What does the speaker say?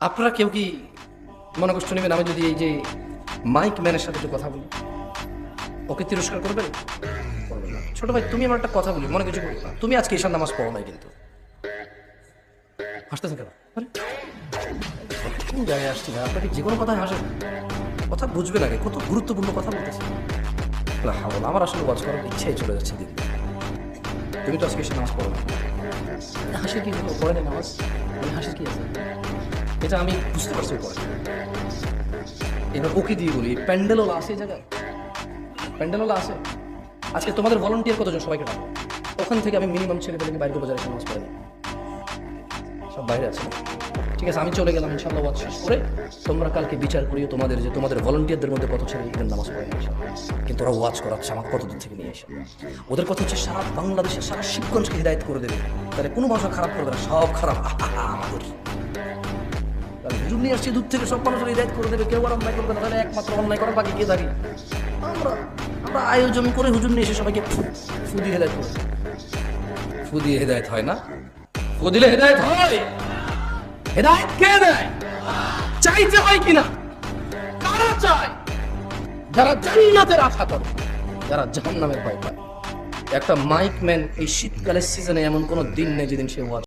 আপনারা কেউ কি মনে কষ্ট নেবেন আমি যদি এই যে মাইক ম্যানের সাথে একটু কথা বলি? ওকে তিরস্কার করবেন? করবেন না। ছোট ভাই, তুমি আমার একটা কথা বলি, মনে কিছু করবে না। তুমি আজকে ঈশান নামাজ পড়ো নাই কিন্তু। হাসতেছেন কেন? আরে, কোন জায়গায় আসছি না? আপনাকে যে কোনো কথায় হাসেন, কথা বুঝবে না, কত গুরুত্বপূর্ণ কথা বলতেছে না। আমার আসলে ওয়াজ করার ইচ্ছাই চলে যাচ্ছে দিদি। তুমি তো আজকে ঈশান নামাজ পড়ো না, হাসির কি হলো? পড়ে না নামাজ, মানে হাসির কি আছে? এটা আমি বুঝতে পারছি পরে। এবার ওকে দিয়ে বলি, প্যান্ডেলওয়ালা আছে এই জায়গায়? প্যান্ডেলওয়ালা আছে? আজকে তোমাদের ভলান্টিয়ার কতজন? সবাইকে ডাকো। ওখান থেকে আমি মিনিমাম ছেলেপেলেকে বাইরে বাজারে এসে নামাজ পড়ে নিই। সব বাইরে আছে, ঠিক আছে? আমি চলে গেলাম, ইনশাল্লাহ ওয়াজ শেষ করে তোমরা কালকে বিচার করিও তোমাদের যে তোমাদের ভলান্টিয়ারদের মধ্যে কত ছেলে ঈদের নামাজ পড়ে না। কিন্তু ওরা ওয়াজ করাচ্ছে আমাকে কতদিন থেকে নিয়ে এসে। ওদের কথা হচ্ছে সারা বাংলাদেশের সারা শিবগঞ্জকে হিদায়ত করে দেবে, তাহলে কোনো ভাষা খারাপ করবে না, সব খারাপ আমাদের। হুজুর নিয়ে আসছে দূর থেকে, সব মানুষের হিদায়ত করে দেবে, কেউ আর অন্যায় করবে না, তাহলে একমাত্র অন্যায় করার বাকি কে থাকি? আমরা আমরা আয়োজন করে হুজুর নিয়ে এসে সবাইকে ফু দিয়ে হেদায়ত করে। ফু দিয়ে হেদায়ত হয় না, ফু দিলে হেদায়ত হয়। হেদায়ত কে দেয়? চাইতে হয় কিনা? কারা চায়? যারা জান্নাতের আশা করে, যারা জাহান্নামের ভয় পায়। একটা মাইক ম্যান এই শীতকালের সিজনে এমন কোনো দিন নেই যেদিন সে ওয়াজ